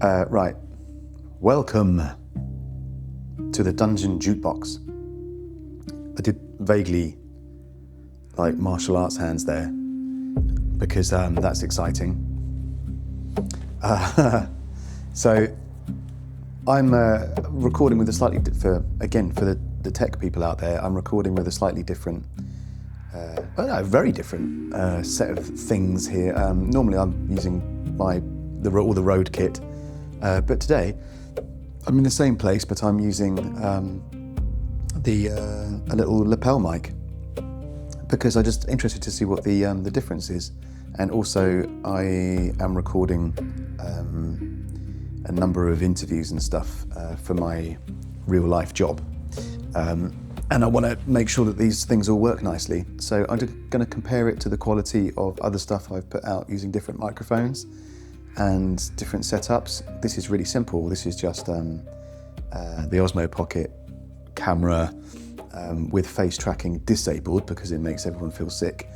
Right. Welcome to the Dungeon Jukebox. I did vaguely like martial arts hands there because that's exciting. So I'm recording with a slightly, for the tech people out there, I'm recording with a slightly different, very different set of things here. Normally I'm using all the Rode kit, but today I'm in the same place, but I'm using a little lapel mic because I'm just interested to see what the difference is. And also I am recording a number of interviews and stuff for my real life job. And I want to make sure that these things all work nicely. So I'm going to compare it to the quality of other stuff I've put out using different microphones and different setups. This is really simple. This is just the Osmo Pocket camera with face tracking disabled because it makes everyone feel sick.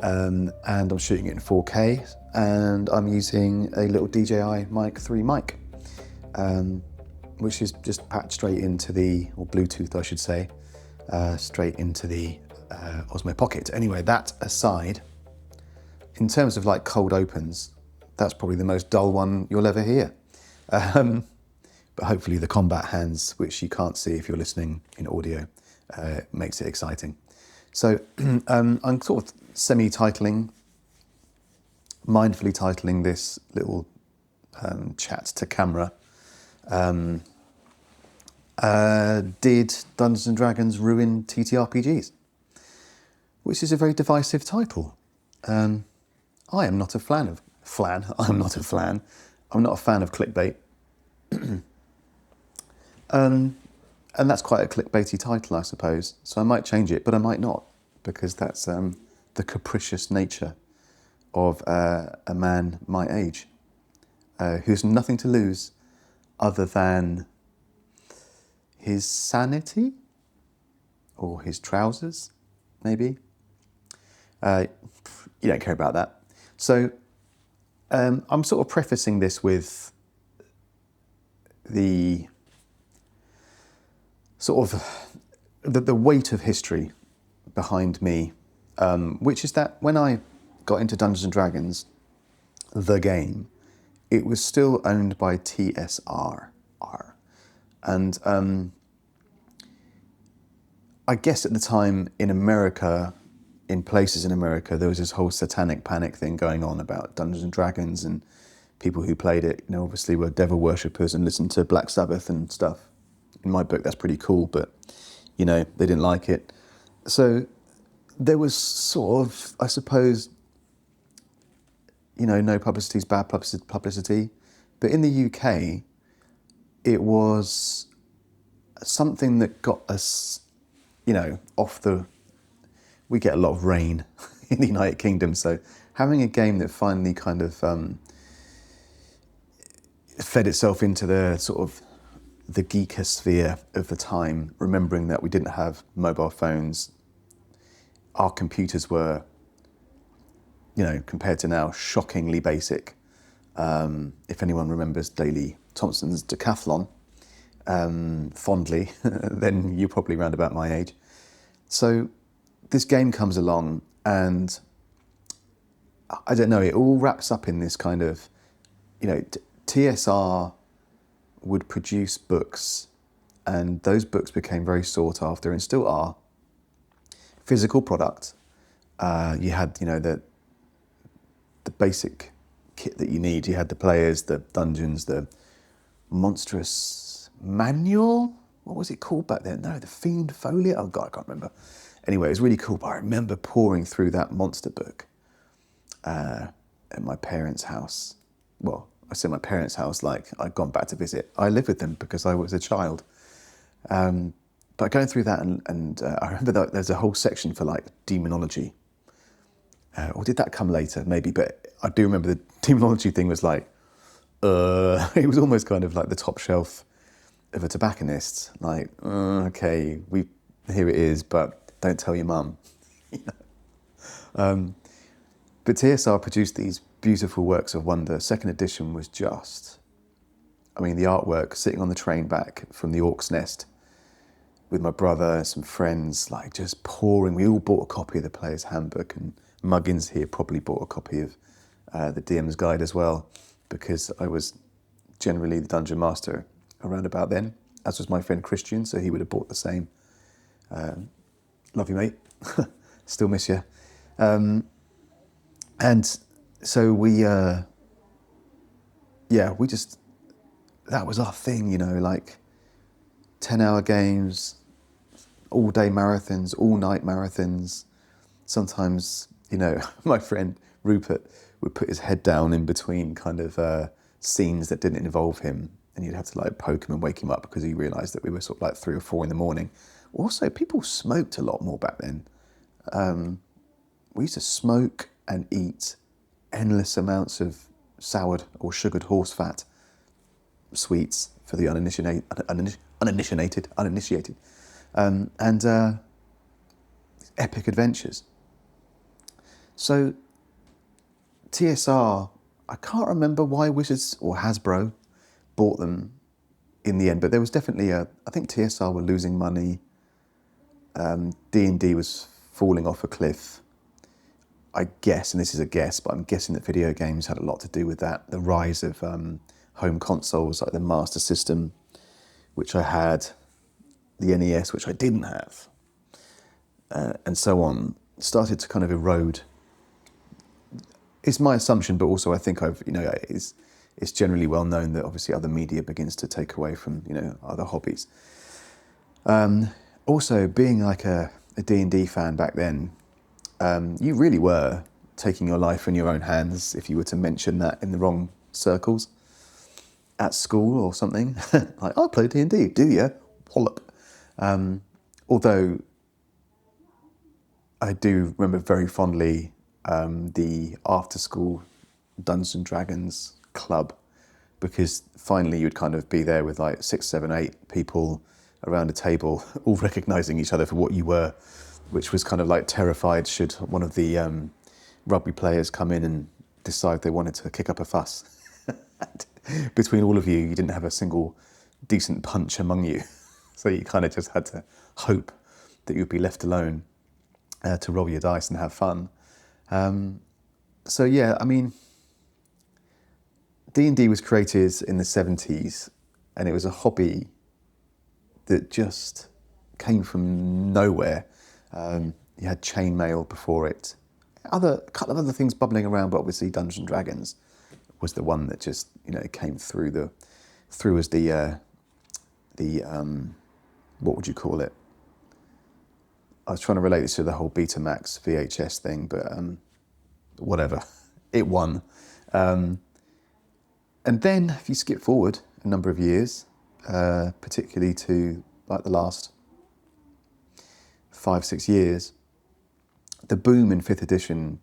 And I'm shooting it in 4K, and I'm using a little DJI Mic 3 mic, which is just patched straight into or Bluetooth I should say, straight into the Osmo Pocket. Anyway, that aside, in terms of like cold opens, that's probably the most dull one you'll ever hear. But hopefully the combat hands, which you can't see if you're listening in audio, makes it exciting. So I'm sort of mindfully titling this little chat to camera. Did Dungeons and Dragons ruin TTRPGs? Which is a very divisive title. I am not a fan of I'm not a fan of clickbait. And that's quite a clickbaity title, I suppose. So I might change it, but I might not, because that's the capricious nature of a man my age, who's nothing to lose other than his sanity or his trousers, maybe. You don't care about that. So I'm sort of prefacing this with the sort of the weight of history behind me, which is that when I got into Dungeons and Dragons, the game, it was still owned by TSR. And I guess at the time in America, in places in America, there was this whole satanic panic thing going on about Dungeons and Dragons, and people who played it, obviously were devil worshippers and listened to Black Sabbath and stuff. In my book, that's pretty cool, but, they didn't like it. So there was sort of, I suppose, no publicity is bad publicity. But in the UK, it was something that got us, we get a lot of rain in the United Kingdom. So having a game that finally kind of fed itself into the sort of the geekosphere of the time, remembering that we didn't have mobile phones, our computers were, compared to now, shockingly basic. If anyone remembers Daley Thompson's Decathlon fondly, then you're probably around about my age. So this game comes along, and I don't know, it all wraps up in this kind of, TSR would produce books, and those books became very sought after and still are. Physical product. You had, the basic kit that you need. You had the players, the dungeons, the monstrous manual. What was it called back then? No, the Fiend Folio. Oh God, I can't remember. Anyway, it was really cool. But I remember pouring through that monster book at my parents' house. Well, I say my parents' house like I'd gone back to visit. I lived with them because I was a child. But going through that, and I remember that there's a whole section for like demonology. Or did that come later? Maybe, but I do remember the demonology thing was like, it was almost kind of like the top shelf of a tobacconist. Like, okay, here it is, but don't tell your mum. But TSR produced these beautiful works of wonder. Second edition was just I mean, the artwork, sitting on the train back from the Orc's Nest with my brother, some friends, like just pouring. We all bought a copy of the Player's Handbook, and Muggins here probably bought a copy of the DM's Guide as well, because I was generally the Dungeon Master around about then, as was my friend Christian, so he would have bought the same. Love you, mate. Still miss you. And so we just, that was our thing, you know, like 10-hour games, all-day marathons, all-night marathons. Sometimes, you know, my friend Rupert would put his head down in between kind of scenes that didn't involve him, and you'd have to like poke him and wake him up because he realised that we were sort of like 3 or 4 in the morning. Also, people smoked a lot more back then. We used to smoke and eat endless amounts of soured or sugared horse fat sweets for the uninitiated, and epic adventures. So TSR, I can't remember why Wizards or Hasbro bought them in the end, but there was definitely I think TSR were losing money. D&D was falling off a cliff. I guess, and this is a guess, but I'm guessing that video games had a lot to do with that. The rise of home consoles like the Master System, which I had, the NES, which I didn't have, and so on, started to kind of erode. It's my assumption, but also I think it's generally well known that obviously other media begins to take away from, you know, other hobbies. Also, being like a D&D fan back then, you really were taking your life in your own hands if you were to mention that in the wrong circles at school or something. Like, I play D&D, do you? Wallop. Although I do remember very fondly the after-school Dungeons and Dragons club, because finally you'd kind of be there with like 6, 7, 8 people around a table, all recognising each other for what you were, which was kind of like terrified should one of the rugby players come in and decide they wanted to kick up a fuss. Between all of you, you didn't have a single decent punch among you. So you kind of just had to hope that you'd be left alone to roll your dice and have fun. So yeah, I mean, D&D was created in the 70s, and it was a hobby that just came from nowhere. You had chainmail before it. A couple of other things bubbling around, but obviously Dungeons and Dragons was the one that just, you know, came through as the what would you call it? I was trying to relate this to the whole Betamax VHS thing, but whatever. It won. And then if you skip forward a number of years, particularly to like the last 5, 6 years, the boom in 5th edition,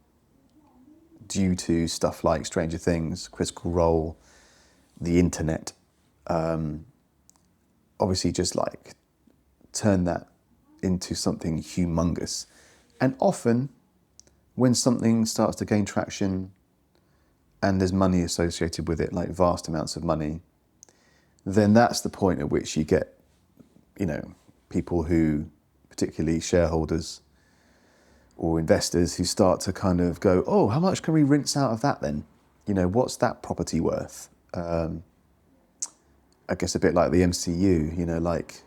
due to stuff like Stranger Things, Critical Role, the internet, obviously just like turned that into something humongous. And often when something starts to gain traction and there's money associated with it, like vast amounts of money, then that's the point at which you get, you know, people who, particularly shareholders or investors, who start to kind of go, oh, how much can we rinse out of that then? You know, what's that property worth? I guess a bit like the MCU, you know, like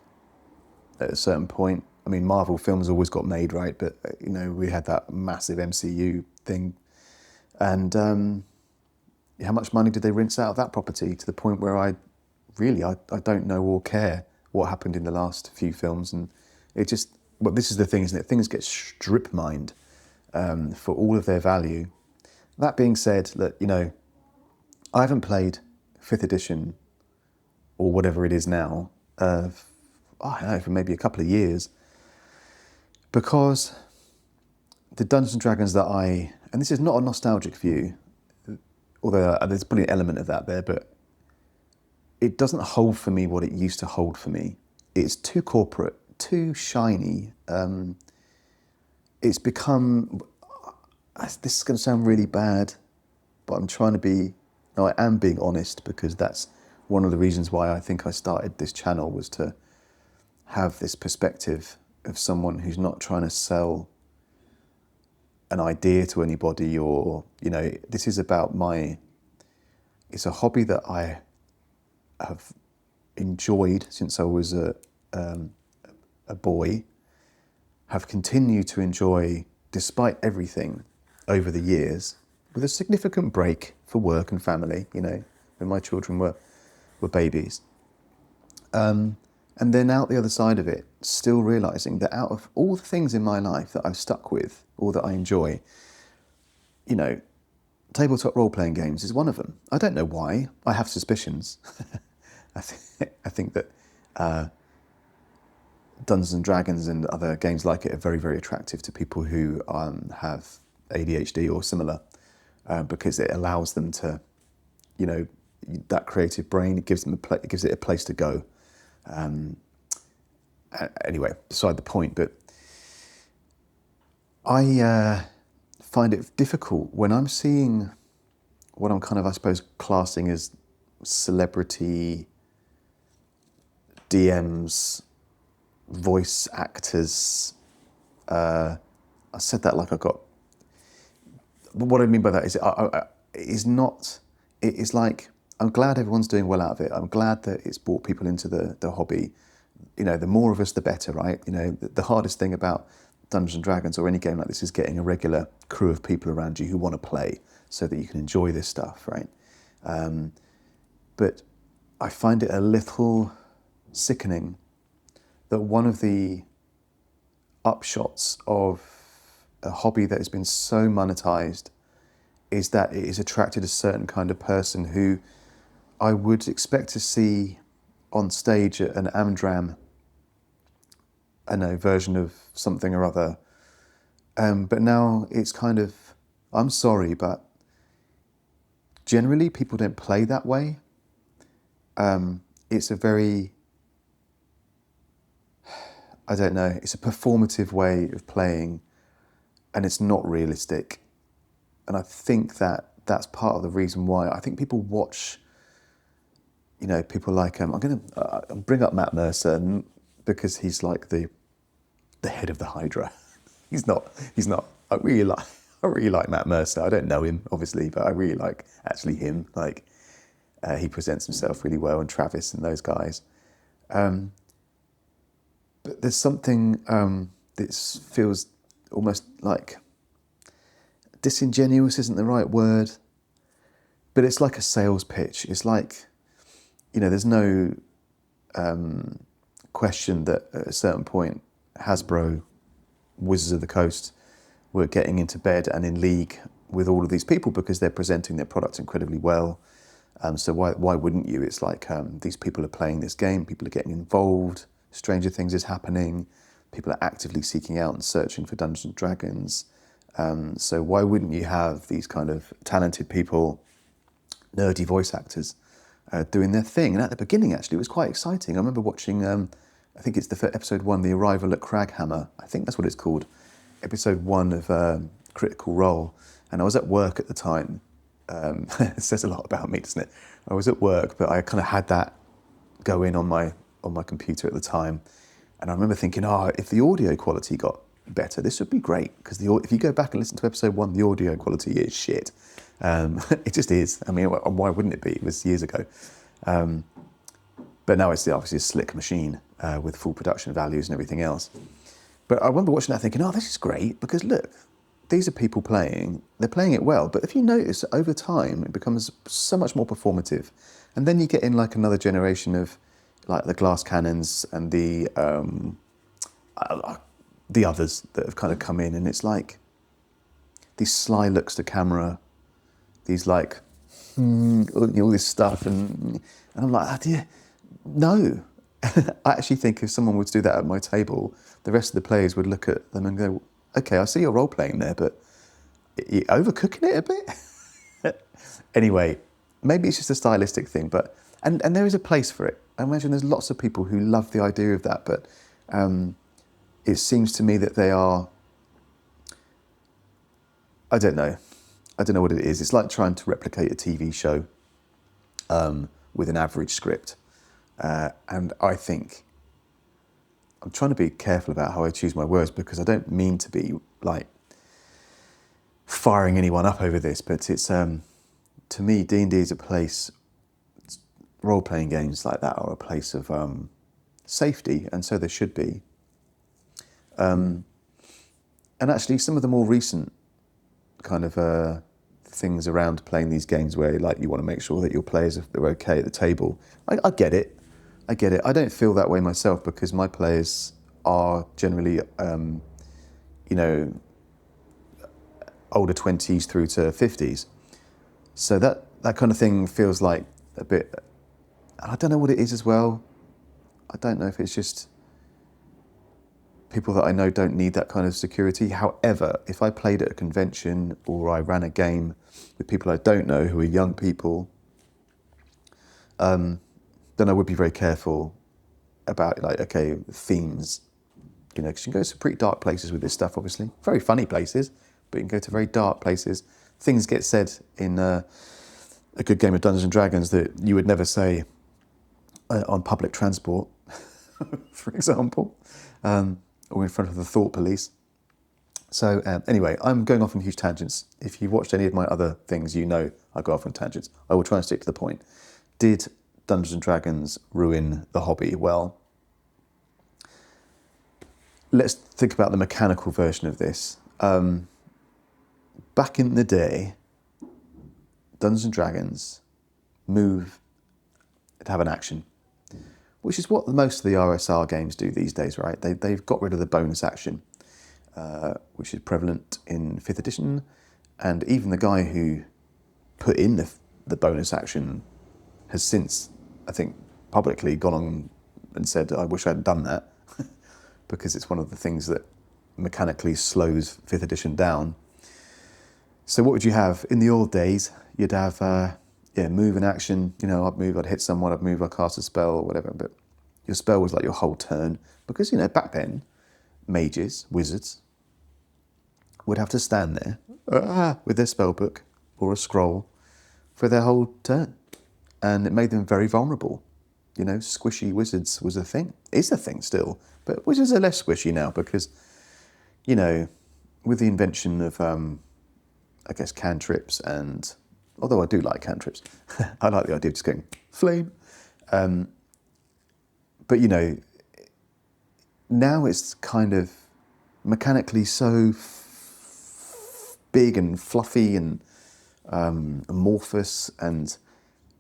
at a certain point, I mean, Marvel films always got made, right? But, you know, we had that massive MCU thing. And how much money did they rinse out of that property, to the point where I don't know or care what happened in the last few films. And it just, well, this is the thing, isn't it? Things get strip mined for all of their value. That being said, that, you know, I haven't played 5th edition or whatever it is now, I don't know, for maybe a couple of years, because the Dungeons & Dragons that and this is not a nostalgic view, although there's probably an element of that there, but it doesn't hold for me what it used to hold for me. It's too corporate, too shiny. It's become, this is going to sound really bad, but I'm trying to be, no, I am being honest, because that's one of the reasons why I think I started this channel was to have this perspective of someone who's not trying to sell an idea to anybody, or, you know, this is about it's a hobby that I have enjoyed since I was a boy, have continued to enjoy despite everything over the years, with a significant break for work and family, you know, when my children were babies. And then out the other side of it, still realising that out of all the things in my life that I've stuck with, or that I enjoy, you know, tabletop role-playing games is one of them. I don't know why. I have suspicions. I think that Dungeons and Dragons and other games like it are very, very attractive to people who have ADHD or similar, because it allows them to, you know, that creative brain, it gives it a place to go. Anyway, beside the point, but I find it difficult when I'm seeing what I'm kind of, I suppose, classing as celebrity DMs, voice actors. I said that like I got. But what I mean by that is, it's like, I'm glad everyone's doing well out of it. I'm glad that it's brought people into the hobby. You know, the more of us, the better, right? You know, the hardest thing about Dungeons and Dragons or any game like this is getting a regular crew of people around you who want to play so that you can enjoy this stuff, right? But I find it a little sickening that one of the upshots of a hobby that has been so monetized is that it has attracted a certain kind of person who I would expect to see on stage at an Amdram, I know, version of something or other. But now it's kind of, I'm sorry, but generally people don't play that way. It's a very, I don't know, it's a performative way of playing, and it's not realistic. And I think that that's part of the reason why I think people watch, you know, people like, I'm going to bring up Matt Mercer because he's like the head of the Hydra. He's not, I really like Matt Mercer. I don't know him, obviously, but I really like actually him. Like, he presents himself really well, and Travis and those guys. But there's something that feels almost like disingenuous isn't the right word, but it's like a sales pitch. It's like, you know, there's no question that at a certain point Hasbro, Wizards of the Coast, were getting into bed and in league with all of these people because they're presenting their products incredibly well. So why wouldn't you? It's like these people are playing this game, people are getting involved, Stranger Things is happening, people are actively seeking out and searching for Dungeons and Dragons. So why wouldn't you have these kind of talented people, nerdy voice actors, doing their thing? And at the beginning, actually, it was quite exciting. I remember watching, I think it's episode 1, The Arrival at Craghammer. I think that's what it's called. Episode 1 of Critical Role. And I was at work at the time. It says a lot about me, doesn't it? I was at work, but I kind of had that going on my computer at the time. And I remember thinking, if the audio quality got better, this would be great. Because if you go back and listen to episode 1, the audio quality is shit. It just is. I mean, why wouldn't it be? It was years ago. But now it's obviously a slick machine with full production values and everything else. But I remember watching that thinking, this is great, because look, these are people playing, they're playing it well. But if you notice, over time, it becomes so much more performative. And then you get in like another generation of like the glass cannons and the others that have kind of come in, and it's like these sly looks to camera, these like, all this stuff, and I'm like, dear, no. I actually think if someone would do that at my table, the rest of the players would look at them and go, okay, I see you're role-playing there, but you're overcooking it a bit? Anyway, maybe it's just a stylistic thing, but and there is a place for it. I imagine there's lots of people who love the idea of that, but it seems to me that they are, I don't know what it is. It's like trying to replicate a TV show with an average script. And I think, I'm trying to be careful about how I choose my words because I don't mean to be like firing anyone up over this, but it's, to me, D&D is a place, role-playing games like that are a place of safety, and so there should be. And actually some of the more recent kind of things around playing these games where like you want to make sure that your players are okay at the table, I get it. I get it. I don't feel that way myself because my players are generally, older 20s through to 50s. So that kind of thing feels like a bit, I don't know what it is as well. I don't know if it's just people that I know don't need that kind of security. However, if I played at a convention or I ran a game with people I don't know who are young people, then I would be very careful about like, okay, themes, because you can go to pretty dark places with this stuff, obviously. Very funny places, but you can go to very dark places. Things get said in a good game of Dungeons & Dragons that you would never say on public transport, for example, or in front of the thought police. So anyway, I'm going off on huge tangents. If you've watched any of my other things, you know I go off on tangents. I will try and stick to the point. Did Dungeons & Dragons ruin the hobby? Well, let's think about the mechanical version of this. Back in the day, Dungeons & Dragons move to have an action, which is what most of the RSR games do these days, right? They've got rid of the bonus action, which is prevalent in 5th edition, and even the guy who put in the bonus action has since, I think, publicly gone on and said, I wish I had done that, because it's one of the things that mechanically slows 5th edition down. So what would you have? In the old days, you'd have, move and action, I'd move, I'd hit someone, I'd move, I'd cast a spell or whatever, but your spell was like your whole turn, because, back then, mages, wizards, would have to stand there with their spell book or a scroll for their whole turn. And it made them very vulnerable. Squishy wizards was a thing. It's a thing still, but wizards are less squishy now because, with the invention of, cantrips, and although I do like cantrips, I like the idea of just going flame. But, now it's kind of mechanically so big and fluffy and amorphous, and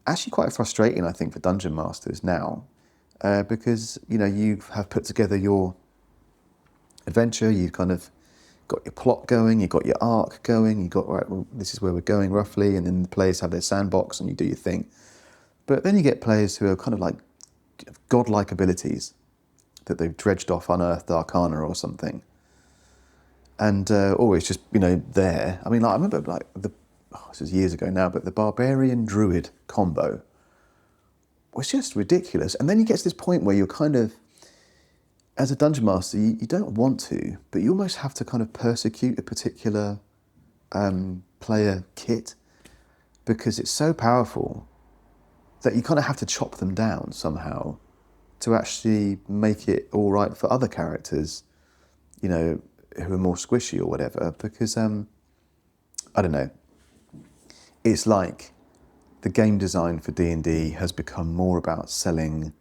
actually quite frustrating, I think, for dungeon masters now, because, you have put together your adventure, you've kind of got your plot going, you've got your arc going, you've got, right, well, this is where we're going roughly, and then the players have their sandbox and you do your thing. But then you get players who are kind of like godlike abilities that they've dredged off unearthed arcana or something. And always just, there. I mean, like, I remember, like, this was years ago now, but the barbarian druid combo was just ridiculous. And then you get to this point where you're kind of, as a dungeon master, you don't want to, but you almost have to kind of persecute a particular player kit because it's so powerful that you kind of have to chop them down somehow to actually make it all right for other characters, who are more squishy or whatever, because, I don't know, it's like the game design for D&D has become more about selling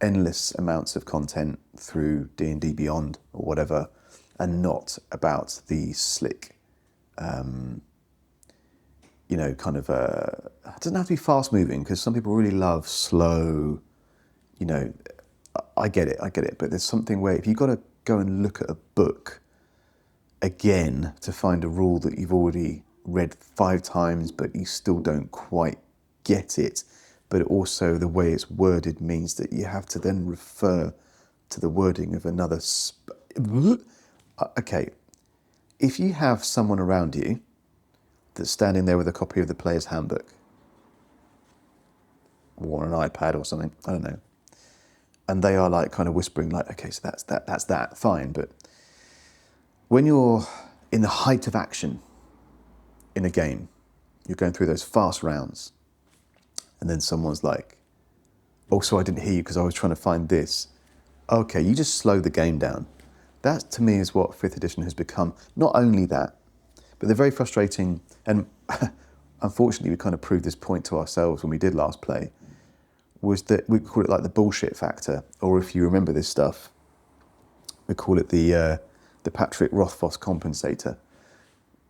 endless amounts of content through D&D Beyond or whatever, and not about the slick, it doesn't have to be fast moving, because some people really love slow, I get it, but there's something where if you've got to go and look at a book again to find a rule that you've already read 5 times, but you still don't quite get it, but also the way it's worded means that you have to then refer to the wording of another. Okay, if you have someone around you that's standing there with a copy of the player's handbook, or an iPad or something, I don't know, and they are like kind of whispering like, okay, so that's that, fine, but when you're in the height of action in a game, you're going through those fast rounds, and then someone's like, Also, I didn't hear you because I was trying to find this. Okay, you just slow the game down. That, to me, is what 5th edition has become. Not only that, but the very frustrating, and unfortunately we kind of proved this point to ourselves when we did last play, was that we call it like the bullshit factor, or if you remember this stuff, we call it the Patrick Rothfuss compensator,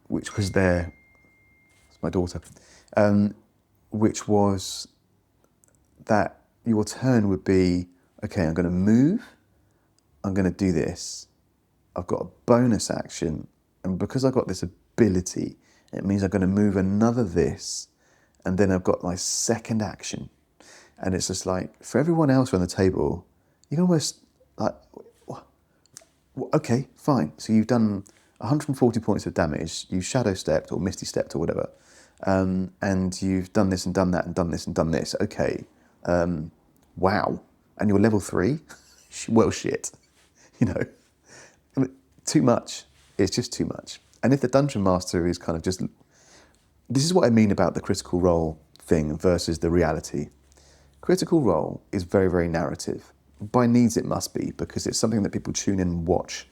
which was there, it's my daughter, which was that your turn would be, okay, I'm going to move, I'm going to do this, I've got a bonus action, and because I've got this ability, it means I'm going to move another this, and then I've got my second action. And it's just like, for everyone else around the table, you can almost like, okay, fine. So you've done 140 points of damage, you shadow stepped or misty stepped or whatever, and you've done this and done that and done this and done this. Okay, wow. And you're level 3? Well, shit. You know, I mean, too much. It's just too much. And if the Dungeon Master is kind of just, this is what I mean about the Critical Role thing versus the reality. Critical Role is very, very narrative. By needs it must be, because it's something that people tune in and watch,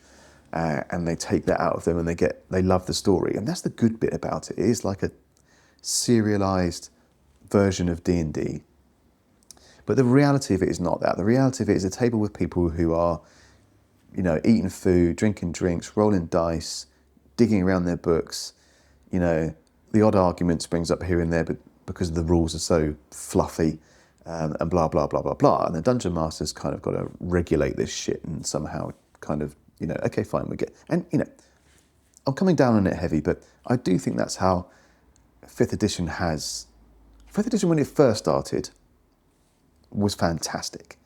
and they take that out of them and they love the story. And that's the good bit about it. It is like a serialized version of D&D. But the reality of it is not that. The reality of it is a table with people who are, you know, eating food, drinking drinks, rolling dice, digging around their books. You know, the odd argument springs up here and there, but because the rules are so fluffy, and blah, blah, blah, blah, blah. And the Dungeon Master's kind of got to regulate this shit and somehow kind of, you know, okay, fine, we get... And, you know, I'm coming down on it heavy, but I do think that's how 5th edition has... 5th edition, when it first started, was fantastic.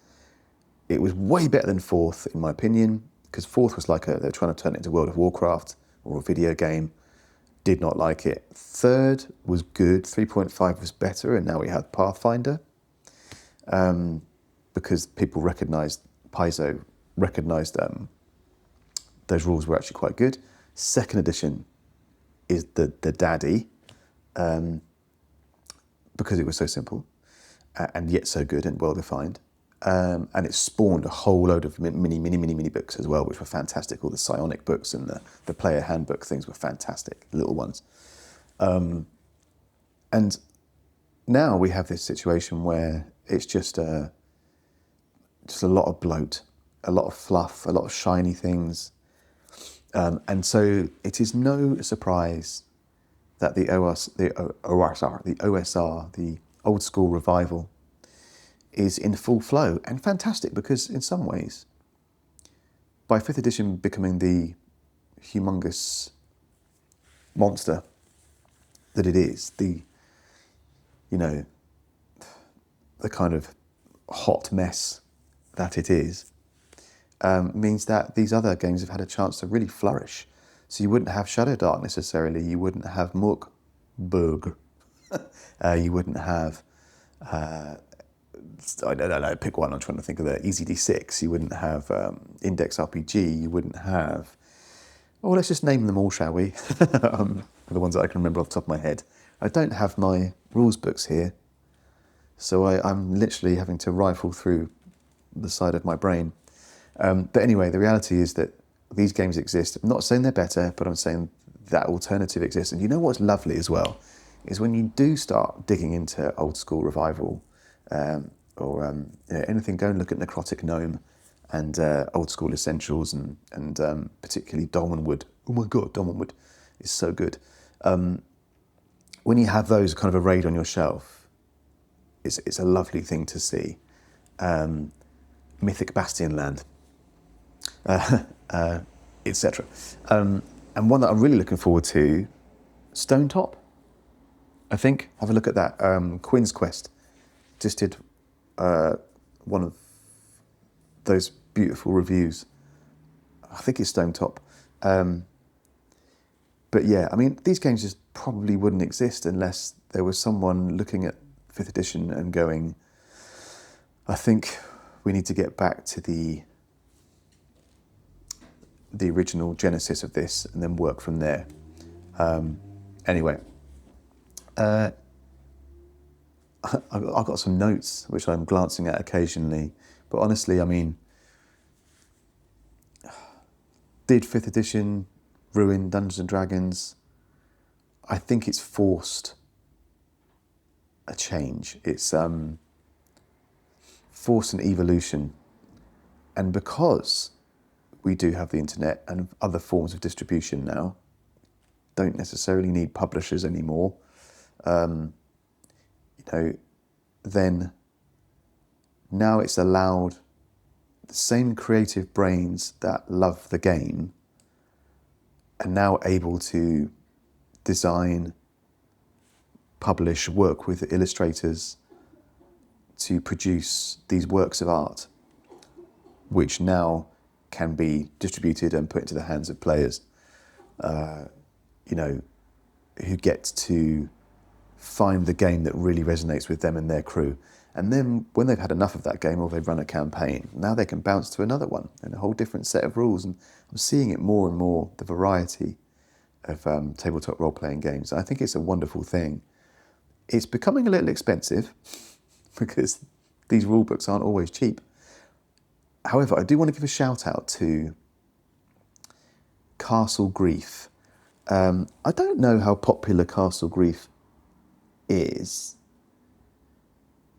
It was way better than 4th, in my opinion, because 4th was like they're trying to turn it into World of Warcraft or a video game. Did not like it. 3rd was good. 3.5 was better, and now we have Pathfinder. Because people recognised, Paizo recognised those rules were actually quite good. 2nd edition is the daddy, because it was so simple, and yet so good and well defined. And it spawned a whole load of mini books as well, which were fantastic. All the psionic books and the player handbook things were fantastic, the little ones. And now we have this situation where it's just a lot of bloat, a lot of fluff, a lot of shiny things. And so it is no surprise that the OSR, the old school revival, is in full flow and fantastic, because in some ways, by 5th edition becoming the humongous monster that it is, the kind of hot mess that it is, means that these other games have had a chance to really flourish. So you wouldn't have Shadowdark necessarily, you wouldn't have Morkburg, you wouldn't have, I don't know, pick one, I'm trying to think of the Easy D6, you wouldn't have Index RPG, you wouldn't have, well, let's just name them all, shall we? The ones that I can remember off the top of my head. I don't have my rules books here, so I'm literally having to rifle through the side of my brain. But anyway, the reality is that these games exist. I'm not saying they're better, but I'm saying that alternative exists. And you know what's lovely as well, is when you do start digging into old school revival, or anything, go and look at Necrotic Gnome and old school essentials, and particularly Dolmenwood. Oh my God, Dolmenwood is so good. When you have those kind of arrayed on your shelf, it's a lovely thing to see. Mythic Bastionland, etc. And one that I'm really looking forward to, Stonetop, I think. Have a look at that. Quinn's Quest just did one of those beautiful reviews. I think it's Stonetop. But yeah, I mean, these games just probably wouldn't exist unless there was someone looking at 5th edition and going, I think we need to get back to the original genesis of this and then work from there. Anyway, I've got some notes which I'm glancing at occasionally, but honestly, I mean, did 5th edition ruin Dungeons and Dragons? I think it's forced a change. It's forced an evolution. And because we do have the internet and other forms of distribution now, don't necessarily need publishers anymore, then now it's allowed the same creative brains that love the game are now able to design, publish, work with illustrators to produce these works of art, which now can be distributed and put into the hands of players, who get to find the game that really resonates with them and their crew. And then when they've had enough of that game or they've run a campaign, now they can bounce to another one and a whole different set of rules. And I'm seeing it more and more, the variety of tabletop role-playing games. I think it's a wonderful thing. It's becoming a little expensive because these rule books aren't always cheap. However, I do want to give a shout out to Castle Grief. I don't know how popular Castle Grief is,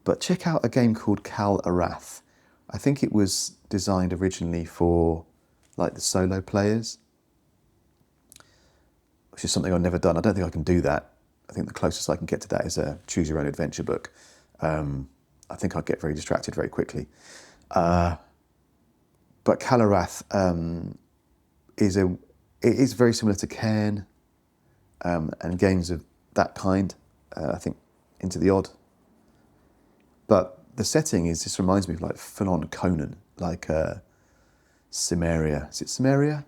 but check out a game called Arath. I think it was designed originally for like the solo players, which is something I've never done. I don't think I can do that. I think the closest I can get to that is a choose your own adventure book. I think I'd get very distracted very quickly. But Arath is very similar to Cairn and games of that kind. I think Into the Odd. But the setting just reminds me of like full-on Conan, like Cimmeria. Is it Cimmeria?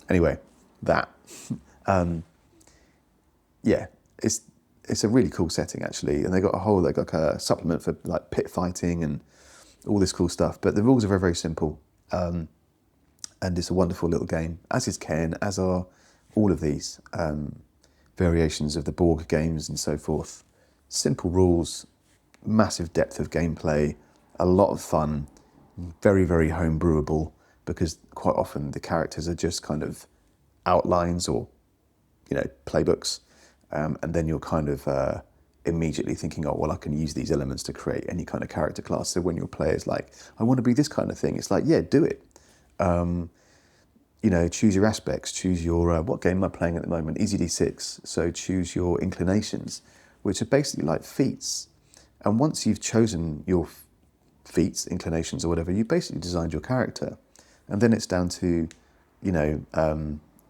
Anyway, that. Yeah, it's a really cool setting actually, and they got a supplement for like pit fighting and all this cool stuff. But the rules are very, very simple, and it's a wonderful little game. As is Cairn, as are all of these variations of the Borg games and so forth. Simple rules, massive depth of gameplay, a lot of fun, very, very homebrewable, because quite often the characters are just kind of outlines or, playbooks, and then you're kind of immediately thinking, oh, well, I can use these elements to create any kind of character class. So when your player's like, I want to be this kind of thing, it's like, yeah, do it. Choose your aspects, choose your, what game am I playing at the moment? Easy D6. So choose your inclinations, which are basically like feats. And once you've chosen your feats, inclinations or whatever, you basically designed your character. And then it's down to,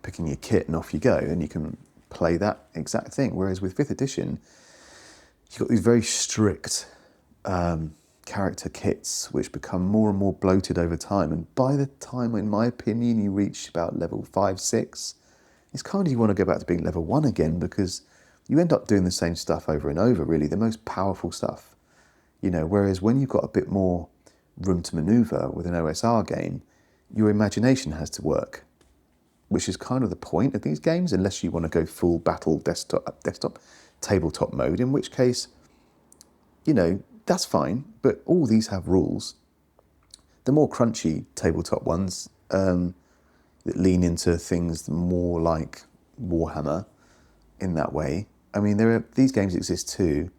picking your kit and off you go, and you can play that exact thing. Whereas with 5th edition, you've got these very strict character kits which become more and more bloated over time. And by the time, in my opinion, you reach about level 5, 6, it's kind of you want to go back to being level 1 again, because you end up doing the same stuff over and over, really, the most powerful stuff. Whereas when you've got a bit more room to maneuver with an OSR game, your imagination has to work, which is kind of the point of these games, unless you want to go full battle desktop tabletop mode, in which case, that's fine, but all these have rules. The more crunchy tabletop ones that lean into things more like Warhammer in that way. I mean, these games exist too.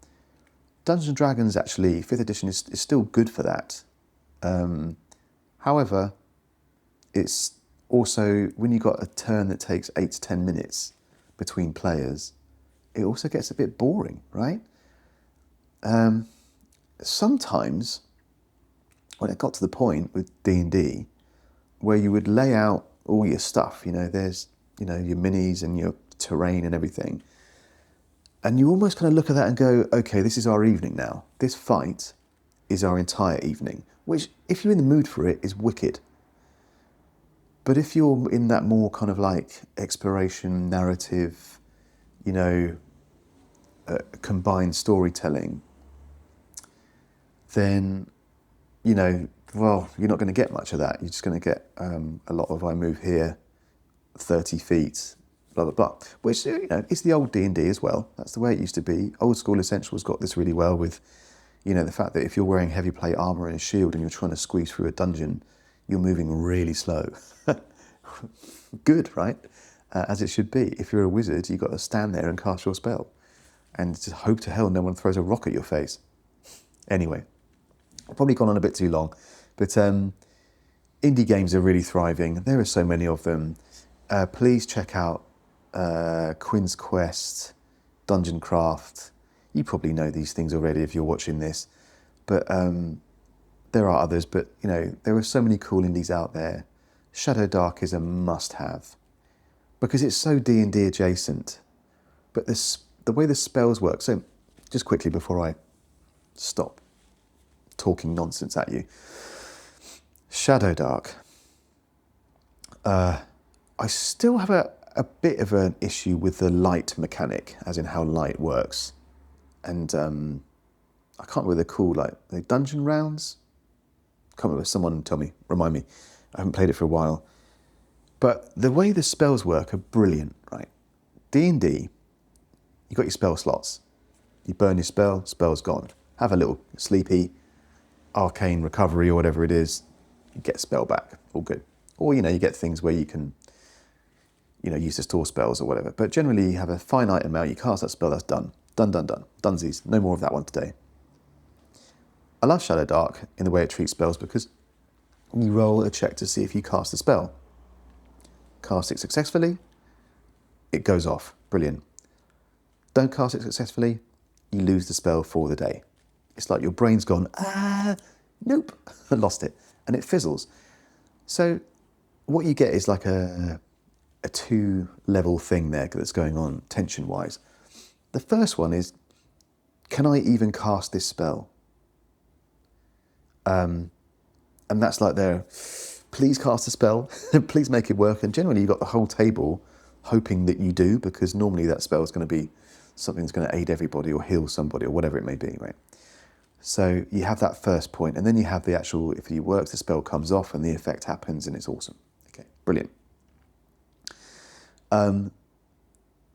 Dungeons and Dragons, actually, 5th edition is still good for that. However, it's also, when you've got a turn that takes 8 to 10 minutes between players, it also gets a bit boring, right? Sometimes, when it got to the point with D&D, where you would lay out all your stuff, there's, your minis and your terrain and everything, and you almost kind of look at that and go, okay, this is our evening now. This fight is our entire evening, which, if you're in the mood for it, is wicked. But if you're in that more kind of like exploration, narrative, combined storytelling, then, well, you're not going to get much of that. You're just going to get a lot of I move here 30 feet, blah, blah, blah. Which, it's the old D&D as well. That's the way it used to be. Old school Essentials got this really well with, the fact that if you're wearing heavy plate armor and a shield and you're trying to squeeze through a dungeon, you're moving really slow. Good, right? As it should be. If you're a wizard, you've got to stand there and cast your spell. And just hope to hell no one throws a rock at your face. Anyway, I've probably gone on a bit too long. But indie games are really thriving. There are so many of them. Please check out Quinn's Quest, Dungeon Craft. You probably know these things already if you're watching this. But there are others. But, there are so many cool indies out there. Shadowdark is a must-have. Because it's so D&D adjacent. But the way the spells work... So, just quickly before I stop talking nonsense at you. Shadowdark. I still have a bit of an issue with the light mechanic, as in how light works. And I can't remember what they're called, like the dungeon rounds? Can't remember, someone tell me, remind me. I haven't played it for a while. But the way the spells work are brilliant, right? D&D, you've got your spell slots. You burn your spell, spell's gone. Have a little sleepy, arcane recovery or whatever it is, you get a spell back, all good. Or, you get things where you can, use to store spells or whatever. But generally you have a finite amount, you cast that spell, that's done. Done. Dunsies, no more of that one today. I love Shadowdark in the way it treats spells because you roll a check to see if you cast a spell. Cast it successfully, it goes off. Brilliant. Don't cast it successfully, you lose the spell for the day. It's like your brain's gone, nope, I lost it. And it fizzles. So what you get is like a 2-level thing there that's going on tension-wise. The first one is, can I even cast this spell? And that's like their, please cast a spell, please make it work. And generally you've got the whole table hoping that you do, because normally that spell is going to be something that's going to aid everybody or heal somebody or whatever it may be, right? So you have that first point, and then you have the actual, if you work, the spell comes off and the effect happens and it's awesome. Okay, brilliant.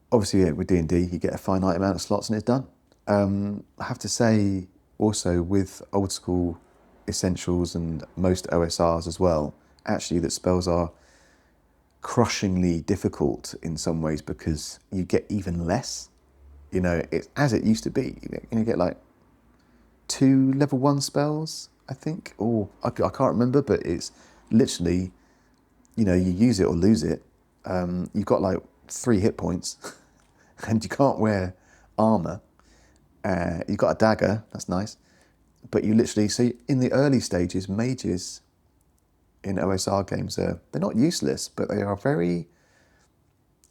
Obviously, with D&D, you get a finite amount of slots and it's done. I have to say, also, with old school Essentials and most OSRs as well, actually, that spells are crushingly difficult in some ways because you get even less. It's as it used to be. You get like 2 level 1 spells, I think, or I can't remember, but it's literally, you use it or lose it. You've got like 3 hit points and you can't wear armor. You've got a dagger, that's nice. But you literally, so in the early stages, mages in OSR games, they're not useless, but they are very,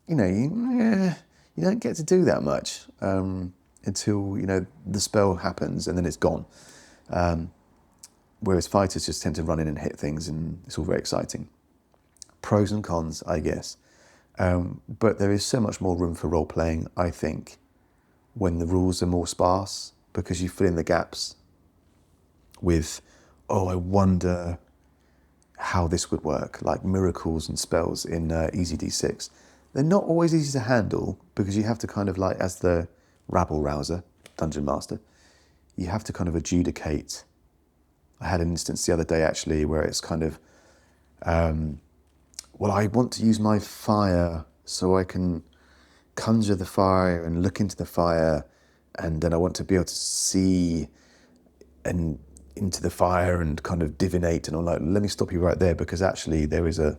you don't get to do that much until, the spell happens and then it's gone. Whereas fighters just tend to run in and hit things and it's all very exciting. Pros and cons, I guess. But there is so much more room for role-playing, I think, when the rules are more sparse, because you fill in the gaps with, I wonder how this would work, like miracles and spells in Easy D6. They're not always easy to handle because you have to kind of like, as the rabble-rouser, Dungeon Master, you have to kind of adjudicate. I had an instance the other day actually where it's kind of, I want to use my fire so I can conjure the fire and look into the fire, and then I want to be able to see and into the fire and kind of divinate, and I'm like, let me stop you right there, because actually there is a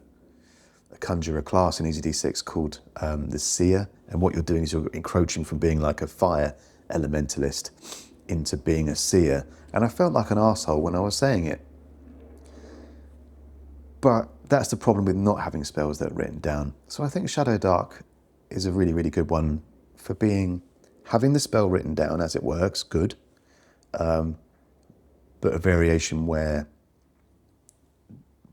conjurer class in Easy D6 called the Seer, and what you're doing is you're encroaching from being like a fire elementalist into being a seer. And I felt like an arsehole when I was saying it. But that's the problem with not having spells that are written down. So I think Shadowdark is a really, really good one for having the spell written down as it works, good. But a variation where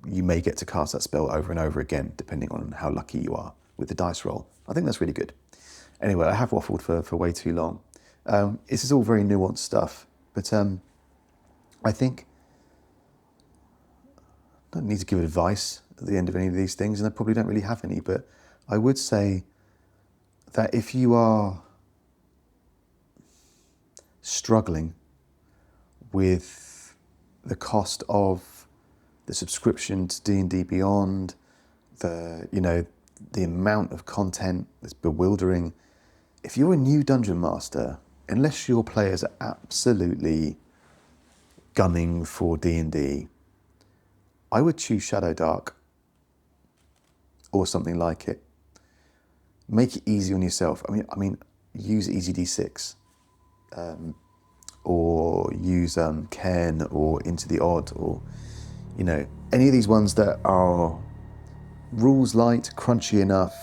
you may get to cast that spell over and over again, depending on how lucky you are with the dice roll. I think that's really good. Anyway, I have waffled for way too long. This is all very nuanced stuff, but I think I don't need to give advice at the end of any of these things, and I probably don't really have any, but I would say that if you are struggling with the cost of the subscription to D&D Beyond, the amount of content that's bewildering. If you're a new dungeon master, unless your players are absolutely gunning for D&D, I would choose Shadowdark or something like it. Make it easy on yourself. I mean, use EasyD6, or use Cairn or Into the Odd, or any of these ones that are rules light, crunchy enough,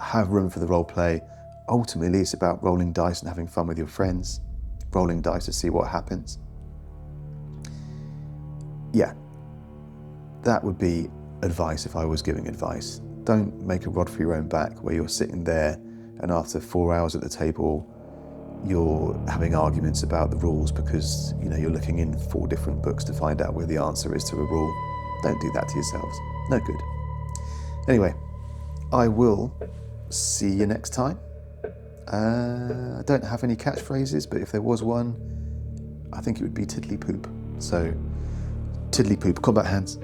have room for the role play. Ultimately, it's about rolling dice and having fun with your friends, rolling dice to see what happens. Yeah, that would be advice if I was giving advice. Don't make a rod for your own back where you're sitting there and after 4 hours at the table, you're having arguments about the rules because you're looking in 4 different books to find out where the answer is to a rule. Don't do that to yourselves. No good. Anyway, I will see you next time. I don't have any catchphrases, but if there was one, I think it would be tiddly poop. So, tiddly poop, combat hands.